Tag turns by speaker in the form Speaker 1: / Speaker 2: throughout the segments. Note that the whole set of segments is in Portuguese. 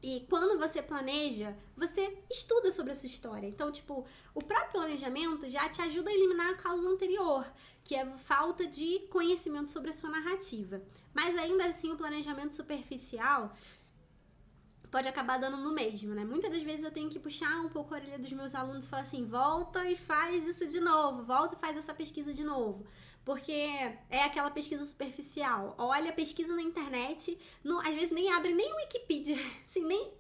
Speaker 1: E quando você planeja, você estuda sobre a sua história. Então, tipo, o próprio planejamento já te ajuda a eliminar a causa anterior, que é a falta de conhecimento sobre a sua narrativa. Mas ainda assim, o planejamento superficial pode acabar dando no mesmo, né? Muitas das vezes eu tenho que puxar um pouco a orelha dos meus alunos e falar assim, volta e faz isso de novo, volta e faz essa pesquisa de novo. Porque é aquela pesquisa superficial. Olha a pesquisa na internet, não, às vezes nem abre nem o Wikipedia, assim, nem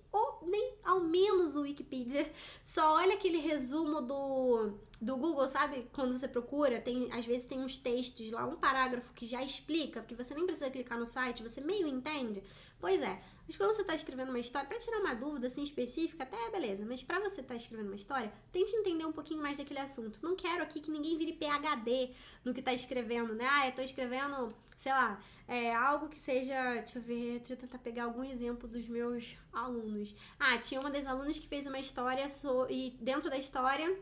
Speaker 1: ao menos o Wikipedia. Só olha aquele resumo do Google, sabe? Quando você procura, às vezes tem uns textos lá, um parágrafo que já explica, porque você nem precisa clicar no site, você meio entende. Pois é, mas quando você está escrevendo uma história, para tirar uma dúvida assim específica, até beleza, mas para você estar escrevendo uma história, tente entender um pouquinho mais daquele assunto. Não quero aqui que ninguém vire PhD no que está escrevendo, né? Ah, eu tô escrevendo, sei lá, algo que seja, deixa eu tentar pegar algum exemplo dos meus alunos. Ah, tinha uma das alunas que fez uma história e dentro da história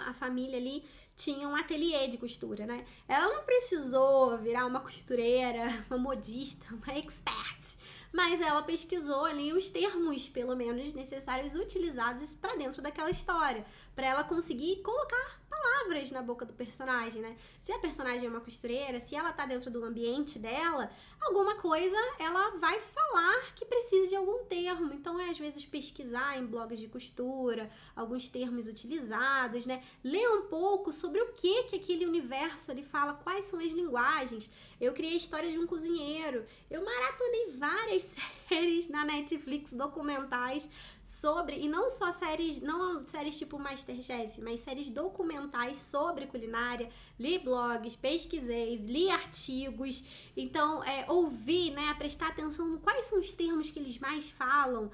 Speaker 1: a família ali tinha um ateliê de costura, né? Ela não precisou virar uma costureira, uma modista, uma expert, mas ela pesquisou ali os termos, pelo menos, necessários utilizados para dentro daquela história, para ela conseguir colocar palavras na boca do personagem, né? Se a personagem é uma costureira, se ela tá dentro do ambiente dela, alguma coisa ela vai falar que precisa de algum termo. Então, às vezes, pesquisar em blogs de costura, alguns termos utilizados, né? Ler um pouco sobre o que aquele universo ele fala, quais são as linguagens. Eu criei a história de um cozinheiro. Eu maratonei várias séries na Netflix, documentais sobre, e não só séries, não séries tipo Masterchef, mas séries documentais sobre culinária. Li blogs, pesquisei, li artigos. Então, ouvi, né, prestar atenção no quais são os termos que eles mais falam.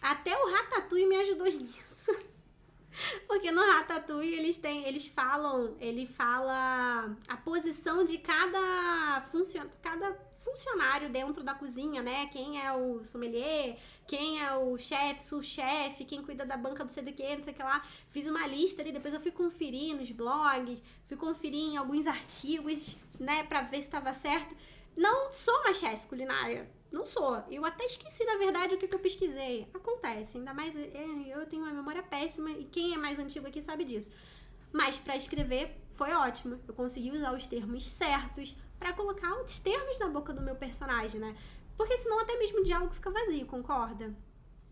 Speaker 1: Até o Ratatouille me ajudou nisso. Porque no Ratatouille ele fala a posição de cada funcionário dentro da cozinha, né? Quem é o sommelier, quem é o chefe, sous-chefe, quem cuida da banca do sei do que, não sei o que lá. Fiz uma lista ali, depois eu fui conferir nos blogs, fui conferir em alguns artigos, né? Pra ver se estava certo. Não sou uma chefe culinária. Não sou. Eu até esqueci, na verdade, o que eu pesquisei. Acontece, ainda mais eu tenho uma memória péssima e quem é mais antigo aqui sabe disso. Mas para escrever foi ótimo. Eu consegui usar os termos certos para colocar os termos na boca do meu personagem, né? Porque senão até mesmo o diálogo fica vazio, concorda?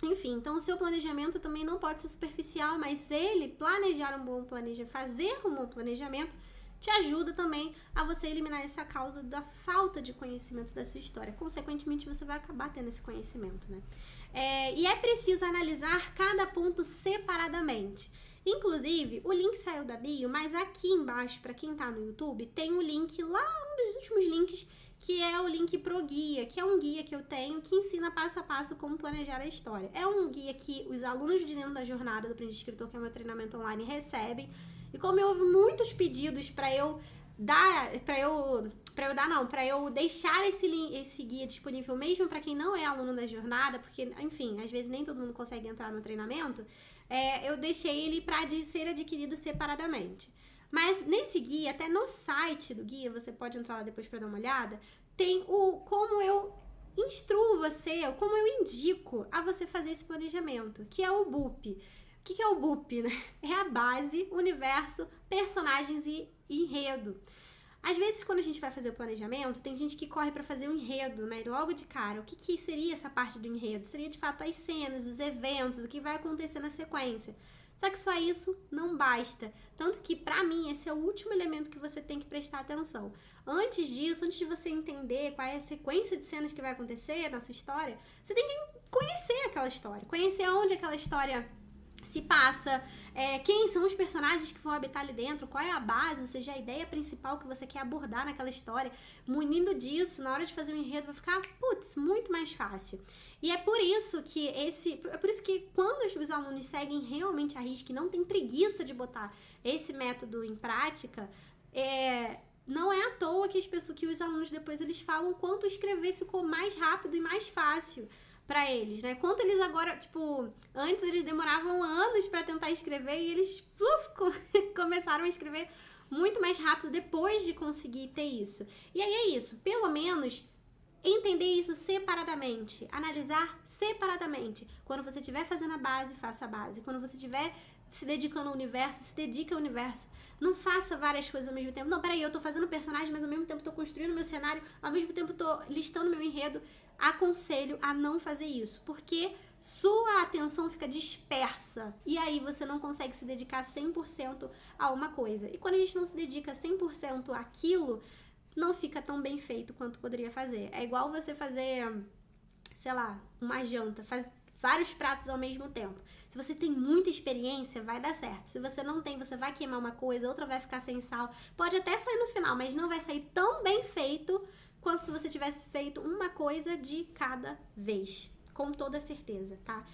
Speaker 1: Enfim, então o seu planejamento também não pode ser superficial, mas fazer um bom planejamento te ajuda também a você eliminar essa causa da falta de conhecimento da sua história. Consequentemente, você vai acabar tendo esse conhecimento, né? E é preciso analisar cada ponto separadamente. Inclusive, o link saiu da bio, mas aqui embaixo, para quem tá no YouTube, tem um link lá, um dos últimos links, que é o link pro guia, que é um guia que eu tenho que ensina passo a passo como planejar a história. É um guia que os alunos de dentro da jornada do Aprendiz de Escritor, que é o meu treinamento online, recebem. E como houve muitos pedidos para eu deixar esse guia disponível mesmo para quem não é aluno da jornada, porque, enfim, às vezes nem todo mundo consegue entrar no treinamento, eu deixei ele para ser adquirido separadamente. Mas nesse guia, até no site do guia, você pode entrar lá depois para dar uma olhada, tem como eu instruo você, como eu indico a você fazer esse planejamento, que é o BUP. O que é o BUP, né? É a base, universo, personagens e enredo. Às vezes, quando a gente vai fazer o planejamento, tem gente que corre para fazer um enredo, né? Logo de cara. O que seria essa parte do enredo? Seria, de fato, as cenas, os eventos, o que vai acontecer na sequência. Só que só isso não basta. Tanto que, pra mim, esse é o último elemento que você tem que prestar atenção. Antes disso, antes de você entender qual é a sequência de cenas que vai acontecer na sua história, você tem que conhecer aquela história. Conhecer onde aquela história se passa, quem são os personagens que vão habitar ali dentro, qual é a base, ou seja, a ideia principal que você quer abordar naquela história. Munindo disso, na hora de fazer um enredo, vai ficar, muito mais fácil. E é por isso que quando os alunos seguem realmente a risca e não tem preguiça de botar esse método em prática, não é à toa que os alunos depois eles falam quanto escrever ficou mais rápido e mais fácil pra eles, né? Quanto eles agora, antes eles demoravam anos pra tentar escrever e eles começaram a escrever muito mais rápido depois de conseguir ter isso. E aí é isso, pelo menos entender isso separadamente, analisar separadamente. Quando você estiver fazendo a base, faça a base. Quando você estiver se dedicando ao universo, se dedique ao universo. Não faça várias coisas ao mesmo tempo. Não, peraí, eu tô fazendo personagem, mas ao mesmo tempo tô construindo meu cenário, ao mesmo tempo tô listando meu enredo. Aconselho a não fazer isso, porque sua atenção fica dispersa e aí você não consegue se dedicar 100% a uma coisa. E quando a gente não se dedica 100% àquilo, não fica tão bem feito quanto poderia fazer. É igual você fazer, sei lá, uma janta, faz vários pratos ao mesmo tempo. Se você tem muita experiência, vai dar certo. Se você não tem, você vai queimar uma coisa, outra vai ficar sem sal. Pode até sair no final, mas não vai sair tão bem feito quanto se você tivesse feito uma coisa de cada vez. Com toda certeza, tá?